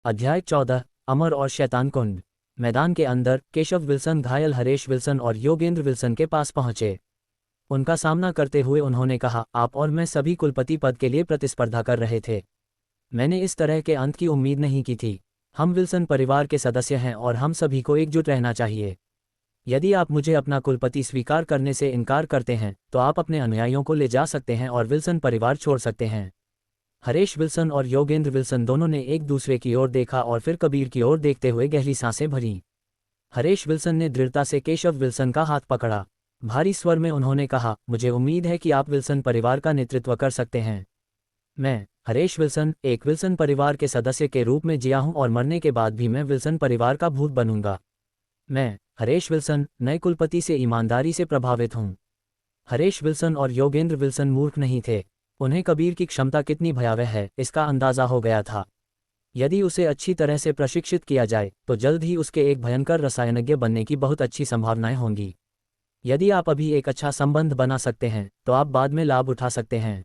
अध्याय 14 अमर और शैतान कुंड। मैदान के अंदर केशव विल्सन घायल हरेश विल्सन और योगेंद्र विल्सन के पास पहुंचे। उनका सामना करते हुए उन्होंने कहा, आप और मैं सभी कुलपति पद के लिए प्रतिस्पर्धा कर रहे थे। मैंने इस तरह के अंत की उम्मीद नहीं की थी। हम विल्सन परिवार के सदस्य हैं और हम सभी को एकजुट रहना चाहिए। यदि आप मुझे अपना कुलपति स्वीकार करने से इनकार करते हैं तो आप अपने अनुयायियों को ले जा सकते हैं और विल्सन परिवार छोड़ सकते हैं। हरेश विल्सन और योगेंद्र विल्सन दोनों ने एक दूसरे की ओर देखा और फिर कबीर की ओर देखते हुए गहरी सांसें भरीं। हरेश विल्सन ने दृढ़ता से केशव विल्सन का हाथ पकड़ा। भारी स्वर में उन्होंने कहा, मुझे उम्मीद है कि आप विल्सन परिवार का नेतृत्व कर सकते हैं। मैं हरेश विल्सन एक विल्सन परिवार के सदस्य के रूप में जिया हूं और मरने के बाद भी मैं विल्सन परिवार का भूत बनूंगा। मैं हरेश विल्सन नए कुलपति से ईमानदारी से प्रभावित हूं। हरेश विल्सन और योगेंद्र विल्सन मूर्ख नहीं थे। उन्हें कबीर की क्षमता कितनी भयावह है इसका अंदाजा हो गया था। यदि उसे अच्छी तरह से प्रशिक्षित किया जाए तो जल्द ही उसके एक भयंकर रसायनज्ञ बनने की बहुत अच्छी संभावनाएं होंगी। यदि आप अभी एक अच्छा संबंध बना सकते हैं तो आप बाद में लाभ उठा सकते हैं।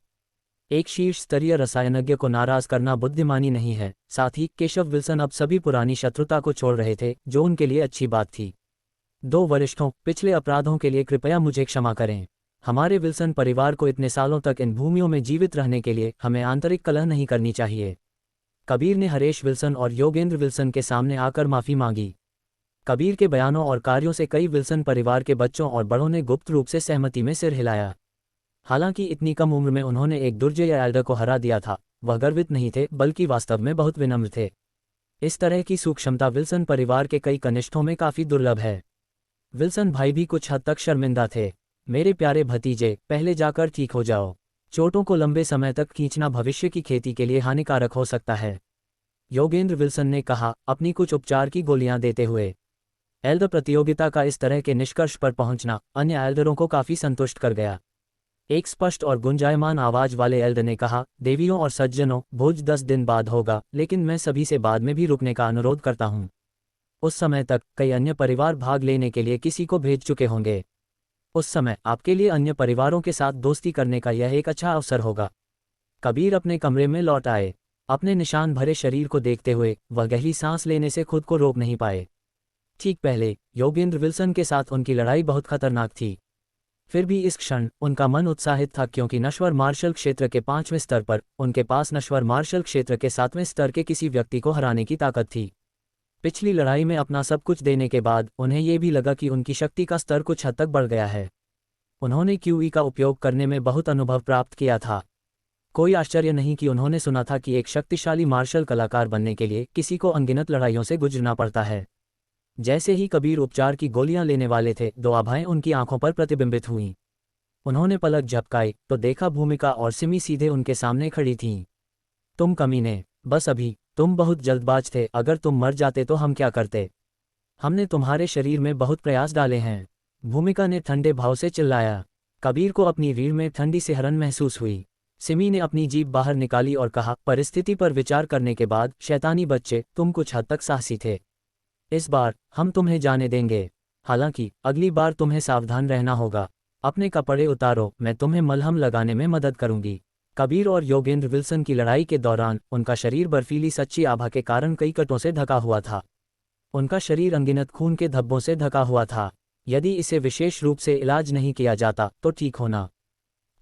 एक शीर्ष स्तरीय रसायनज्ञ को नाराज करना बुद्धिमानी नहीं है। साथ ही केशव विल्सन अब सभी पुरानी शत्रुता को छोड़ रहे थे, जो उनके लिए अच्छी बात थी। दो वरिष्ठों, पिछले अपराधों के लिए कृपया मुझे क्षमा करें। हमारे विल्सन परिवार को इतने सालों तक इन भूमियों में जीवित रहने के लिए हमें आंतरिक कलह नहीं करनी चाहिए। कबीर ने हरेश विल्सन और योगेंद्र विल्सन के सामने आकर माफी मांगी। कबीर के बयानों और कार्यों से कई विल्सन परिवार के बच्चों और बड़ों ने गुप्त रूप से सहमति में सिर हिलाया। हालांकि इतनी कम उम्र में उन्होंने एक दुर्जय एल्डर को हरा दिया था, वह गर्वित नहीं थे बल्कि वास्तव में बहुत विनम्र थे। इस तरह की सूक्ष्मता विल्सन परिवार के कई कनिष्ठों में काफी दुर्लभ है। विल्सन भाई भी कुछ हद तक शर्मिंदा थे। मेरे प्यारे भतीजे, पहले जाकर ठीक हो जाओ। चोटों को लंबे समय तक खींचना भविष्य की खेती के लिए हानिकारक हो सकता है, योगेंद्र विल्सन ने कहा, अपनी कुछ उपचार की गोलियां देते हुए। एल्डर प्रतियोगिता का इस तरह के निष्कर्ष पर पहुंचना अन्य एल्डरों को काफी संतुष्ट कर गया। एक स्पष्ट और गुंजायमान आवाज वाले एल्डर ने कहा, देवियों और सज्जनों, भोज 10 दिन बाद होगा, लेकिन मैं सभी से बाद में भी रुकने का अनुरोध करता हूं। उस समय तक कई अन्य परिवार भाग लेने के लिए किसी को भेज चुके होंगे। उस समय आपके लिए अन्य परिवारों के साथ दोस्ती करने का यह एक अच्छा अवसर होगा। कबीर अपने कमरे में लौट आए। अपने निशान भरे शरीर को देखते हुए वह गहरी सांस लेने से खुद को रोक नहीं पाए। ठीक पहले योगेंद्र विल्सन के साथ उनकी लड़ाई बहुत खतरनाक थी। फिर भी इस क्षण उनका मन उत्साहित था, क्योंकि नश्वर मार्शल क्षेत्र के 5वें स्तर पर उनके पास नश्वर मार्शल क्षेत्र के 7वें स्तर के किसी व्यक्ति को हराने की ताकत थी। पिछली लड़ाई में अपना सब कुछ देने के बाद उन्हें यह भी लगा कि उनकी शक्ति का स्तर कुछ हद तक बढ़ गया है। उन्होंने क्यूई का उपयोग करने में बहुत अनुभव प्राप्त किया था। कोई आश्चर्य नहीं कि उन्होंने सुना था कि एक शक्तिशाली मार्शल कलाकार बनने के लिए किसी को अनगिनत लड़ाइयों से गुजरना पड़ता है। जैसे ही कबीर उपचार की गोलियां लेने वाले थे, दो आभाएं उनकी आंखों पर प्रतिबिंबित हुईं। उन्होंने पलक झपकाई तो देखा भूमिका और सिमी सीधे उनके सामने खड़ी थीं। तुम कमीने, बस अभी, तुम बहुत जल्दबाज थे। अगर तुम मर जाते तो हम क्या करते? हमने तुम्हारे शरीर में बहुत प्रयास डाले हैं, भूमिका ने ठंडे भाव से चिल्लाया। कबीर को अपनी रीढ़ में ठंडी सिहरन महसूस हुई। सिमी ने अपनी जीभ बाहर निकाली और कहा, परिस्थिति पर विचार करने के बाद शैतानी बच्चे, तुम कुछ हद तक साहसी थे। इस बार हम तुम्हें जाने देंगे। हालांकि अगली बार तुम्हें सावधान रहना होगा। अपने कपड़े उतारो, मैं तुम्हें मलहम लगाने में मदद करूंगी। कबीर और योगेंद्र विल्सन की लड़ाई के दौरान उनका शरीर बर्फीली सच्ची आभा के कारण कई कटों से ढका हुआ था। उनका शरीर अनगिनत खून के धब्बों से ढका हुआ था। यदि इसे विशेष रूप से इलाज नहीं किया जाता तो ठीक होना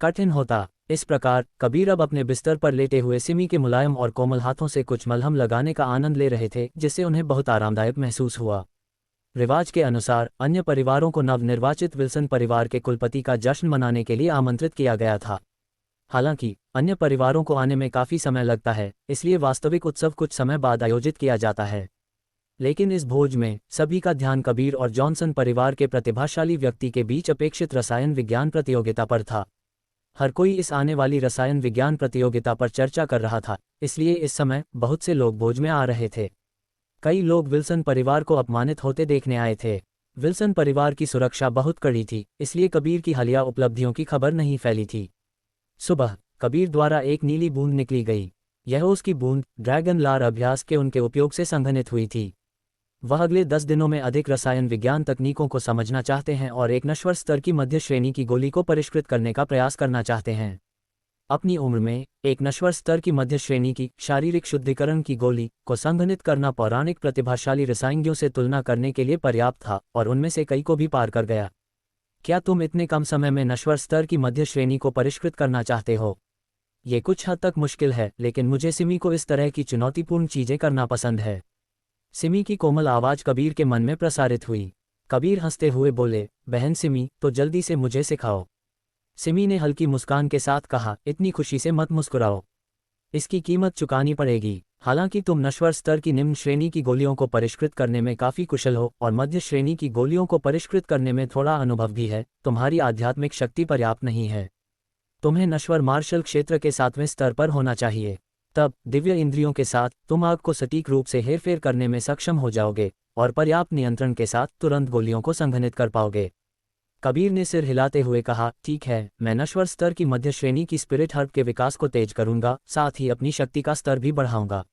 कठिन होता। इस प्रकार कबीर अब अपने बिस्तर पर लेटे हुए सिमी के मुलायम और कोमल हाथों से कुछ मलहम लगाने का आनंद ले रहे थे, जिससे उन्हें बहुत आरामदायक महसूस हुआ। रिवाज के अनुसार अन्य परिवारों को नवनिर्वाचित विल्सन परिवार के कुलपति का जश्न मनाने के लिए आमंत्रित किया गया था। हालांकि अन्य परिवारों को आने में काफी समय लगता है, इसलिए वास्तविक उत्सव कुछ समय बाद आयोजित किया जाता है। लेकिन इस भोज में सभी का ध्यान कबीर और जॉनसन परिवार के प्रतिभाशाली व्यक्ति के बीच अपेक्षित रसायन विज्ञान प्रतियोगिता पर था। हर कोई इस आने वाली रसायन विज्ञान प्रतियोगिता पर चर्चा कर रहा था, इसलिए इस समय बहुत से लोग भोज में आ रहे थे। कई लोग विल्सन परिवार को अपमानित होते देखने आए थे। विल्सन परिवार की सुरक्षा बहुत कड़ी थी, इसलिए कबीर की हालिया उपलब्धियों की खबर नहीं फैली थी। सुबह कबीर द्वारा एक नीली बूंद निकली गई। यह उसकी बूंद ड्रैगन लार अभ्यास के उनके उपयोग से संघनित हुई थी। वह अगले 10 दिनों में अधिक रसायन विज्ञान तकनीकों को समझना चाहते हैं और एक नश्वर स्तर की मध्य श्रेणी की गोली को परिष्कृत करने का प्रयास करना चाहते हैं। अपनी उम्र में एक नश्वर स्तर की मध्य श्रेणी की शारीरिक शुद्धिकरण की गोली को संघनित करना पौराणिक प्रतिभाशाली रसायनज्ञों से तुलना करने के लिए पर्याप्त था और उनमें से कई को भी पार कर गया। क्या तुम इतने कम समय में नश्वर स्तर की मध्य श्रेणी को परिष्कृत करना चाहते हो? ये कुछ हद तक मुश्किल है, लेकिन मुझे सिमी को इस तरह की चुनौतीपूर्ण चीजें करना पसंद है। सिमी की कोमल आवाज कबीर के मन में प्रसारित हुई। कबीर हंसते हुए बोले, बहन सिमी, तो जल्दी से मुझे सिखाओ। सिमी ने हल्की मुस्कान के साथ कहा, इतनी खुशी से मत मुस्कुराओ, इसकी कीमत चुकानी पड़ेगी। हालांकि तुम नश्वर स्तर की निम्न श्रेणी की गोलियों को परिष्कृत करने में काफी कुशल हो और मध्य श्रेणी की गोलियों को परिष्कृत करने में थोड़ा अनुभव भी है, तुम्हारी आध्यात्मिक शक्ति पर्याप्त नहीं है। तुम्हें नश्वर मार्शल क्षेत्र के 7वें स्तर पर होना चाहिए। तब दिव्य इंद्रियों के साथ तुम आग को सटीक रूप से हेरफेर करने में सक्षम हो जाओगे और पर्याप्त नियंत्रण के साथ तुरंत गोलियों को संघनित कर पाओगे। कबीर ने सिर हिलाते हुए कहा, ठीक है, मैं नश्वर स्तर की मध्य श्रेणी की स्पिरिट हर्ब के विकास को तेज करूंगा, साथ ही अपनी शक्ति का स्तर भी बढ़ाऊंगा।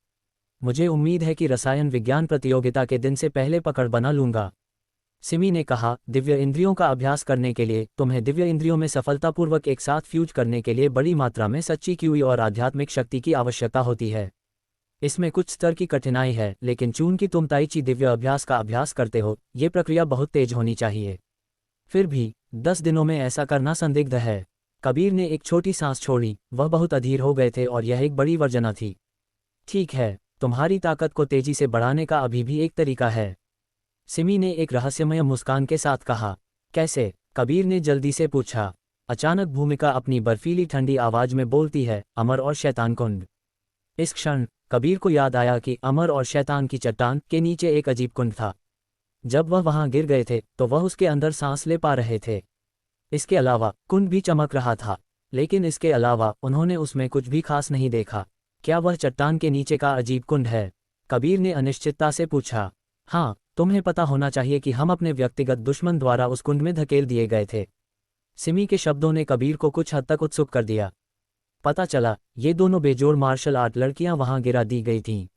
मुझे उम्मीद है कि रसायन विज्ञान प्रतियोगिता के दिन से पहले पकड़ बना लूंगा। सिमी ने कहा, दिव्य इंद्रियों का अभ्यास करने के लिए तुम्हें दिव्य इंद्रियों में सफलतापूर्वक एक साथ फ्यूज करने के लिए बड़ी मात्रा में सच्ची क्यूई और आध्यात्मिक शक्ति की आवश्यकता होती है। इसमें कुछ स्तर की कठिनाई है, लेकिन चूंकि तुम ताइची दिव्य अभ्यास का अभ्यास करते हो, ये प्रक्रिया बहुत तेज होनी चाहिए। फिर भी 10 दिनों में ऐसा करना संदिग्ध है। कबीर ने एक छोटी सांस छोड़ी, वह बहुत अधीर हो गए थे और यह एक बड़ी वर्जना थी। ठीक है, तुम्हारी ताकत को तेजी से बढ़ाने का अभी भी एक तरीका है, सिमी ने एक रहस्यमय मुस्कान के साथ कहा। कैसे? कबीर ने जल्दी से पूछा। अचानक भूमिका अपनी बर्फीली ठंडी आवाज में बोलती है, अमर और शैतान कुंड। इस क्षण कबीर को याद आया कि अमर और शैतान की चट्टान के नीचे एक अजीब कुंड था। जब वह वहां गिर गए थे तो वह उसके अंदर सांस ले पा रहे थे। इसके अलावा कुंड भी चमक रहा था, लेकिन इसके अलावा उन्होंने उसमें कुछ भी खास नहीं देखा। क्या वह चट्टान के नीचे का अजीब कुंड है? कबीर ने अनिश्चितता से पूछा। हाँ, तुम्हें पता होना चाहिए कि हम अपने व्यक्तिगत दुश्मन द्वारा उस कुंड में धकेल दिए गए थे। सिमी के शब्दों ने कबीर को कुछ हद तक उत्सुक कर दिया। पता चला ये दोनों बेजोड़ मार्शल आर्ट लड़कियां वहां गिरा दी गई थीं।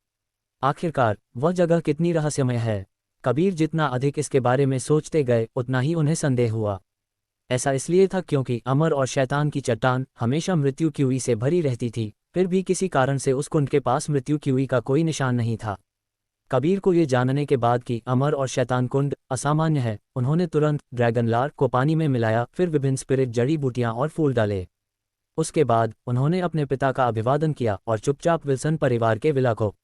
आखिरकार वह जगह कितनी रहस्यमय है? कबीर जितना अधिक इसके बारे में सोचते गए उतना ही उन्हें संदेह हुआ। ऐसा इसलिए था क्योंकि अमर और शैतान की चट्टान हमेशा मृत्यु क्यूई से भरी रहती थी, फिर भी किसी कारण से उस कुंड के पास मृत्यु क्यूई का कोई निशान नहीं था। कबीर को ये जानने के बाद कि अमर और शैतान कुंड असामान्य है, उन्होंने तुरंत ड्रैगन लार्क को पानी में मिलाया, फिर विभिन्न स्पिरिट जड़ी बूटियां और फूल डाले। उसके बाद उन्होंने अपने पिता का अभिवादन किया और चुपचाप विल्सन परिवार के विला को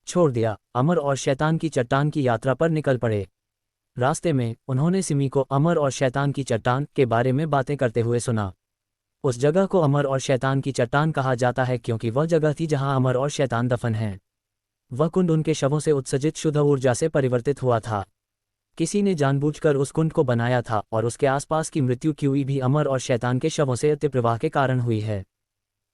छोड़ दिया। अमर और शैतान की चट्टान की यात्रा पर निकल पड़े। रास्ते में उन्होंने सिमी को अमर और शैतान की चट्टान के बारे में बातें करते हुए सुना। उस जगह को अमर और शैतान की चट्टान कहा जाता है क्योंकि वह जगह थी जहां अमर और शैतान दफन हैं। वह कुंड उनके शवों से उत्सर्जित शुद्ध ऊर्जा से परिवर्तित हुआ था। किसी ने जानबूझकर उस कुंड को बनाया था और उसके आसपास की मृत्यु क्यूई भी अमर और शैतान के शवों से अतिप्रवाह के कारण हुई है।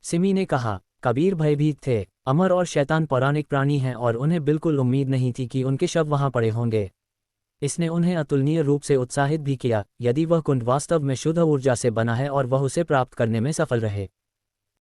सिमी ने कहा। कबीर भयभीत थे। अमर और शैतान पौराणिक प्राणी हैं और उन्हें बिल्कुल उम्मीद नहीं थी कि उनके शव वहां पड़े होंगे। इसने उन्हें अतुलनीय रूप से उत्साहित भी किया। यदि वह कुंड वास्तव में शुद्ध ऊर्जा से बना है और वह उसे प्राप्त करने में सफल रहे